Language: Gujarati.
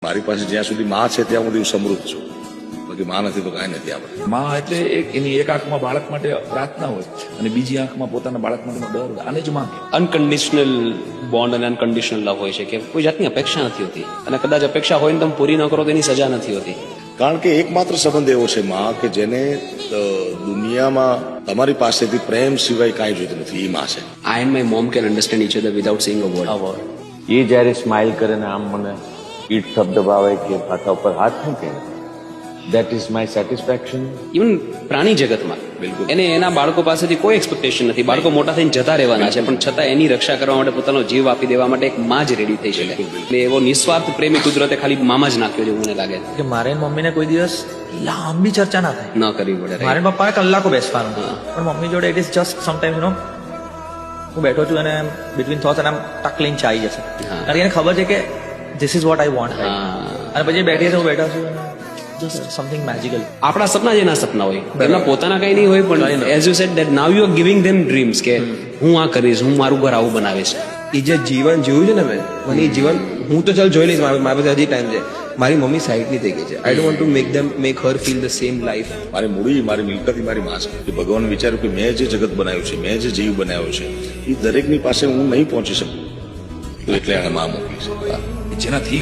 મારી પાસે જ્યાં સુધી માં છે ત્યાં સુધી હું સમૃદ્ધ છું, બાકી માં નથી તો કાંઈ નથી આપણે. માં એટલે એની એક આંખમાં બાળક માટે પ્રાર્થના હોય અને બીજી આંખમાં પોતાના બાળક માટેનો ડર હોય. આને જ માં કહેવાય. અનકન્ડિશનલ બોન્ડ અને અનકન્ડિશનલ લવ હોય છે કે કોઈ જાતની અપેક્ષા નથી હોતી, અને કદાચ અપેક્ષા હોય ને તમે પૂરી ન કરો તો એની સજા નથી હોતી. કારણ કે એકમાત્ર સંબંધ એવો છે માં કે જેને દુનિયામાં તમારી પાસેથી પ્રેમ સિવાય કાંઈ જોઈતું નથી, એ માં છે. I and my mom can understand each other without saying a word. એ જ્યારે સ્માઇલ કરે ને આમ મને પીઠ થપથપાવે કે માથા ઉપર હાથ મૂકે, that is my satisfaction. Even પ્રાણી જગતમાં બિલકુલ. એને એના બાળકો પાસેથી કોઈ એક્સપેક્ટેશન નથી. બાળકો મોટા થઈને જતા રહેવાના છે, પણ છતાં એની રક્ષા કરવા માટે પોતાનો જીવ આપી દેવા માટે એક માં જ રેડી થઈ શકે. એટલે એવો નિસ્વાર્થ પ્રેમી કુદરતે ખાલી મામાં જ નાખ્યો છે મને લાગે છે. કે મારે ને મમ્મીને કોઈ દિવસ લાંબી ચર્ચા ના થાય, ન કરવી પડે. મારે ને પપ્પાને કલાકો બેસવાનું, પણ મમ્મી જોડે ઇટ ઇઝ જસ્ટ સમટાઈમ્સ હું બેઠો છું અને બિટવીન થોટ્સ અને આમ ટક લઈને ચાઈ જશે, કારણ કે એને ખબર છે કે this is what I want. અને પછી બેઠી છે, હું બેઠો છું, જસ્ટ સમથિંગ મેજિકલ. આપણા સપના જ એના સપના હોય, એમના પોતાના કઈ નહીં હોય, પણ as you sad that now you are giving them dreams કે હું આ કરીશ, હું મારું ઘર આવું બનાવીશ. એ જે જીવન જીવ્યું છે ને મને એ જીવન હું તો ચાલ જોઈ લઈશ, મારી પાસે હજી ટાઈમ છે. મારી મમ્મી સાઈડની થઈ ગઈ છે. I don't want to make her feel the same life. મારી મૂડી, મારી મિલકત, મારી માં છે. કે ભગવાન વિચાર્યું કે મેં જે જગત બનાવ્યું છે, મેં જે જીવ બનાવ્યો છે, એ દરેકની પાસે હું નહીં પહોંચી શકું, તો એટલે એને માં મોકલી છે. જેનાથી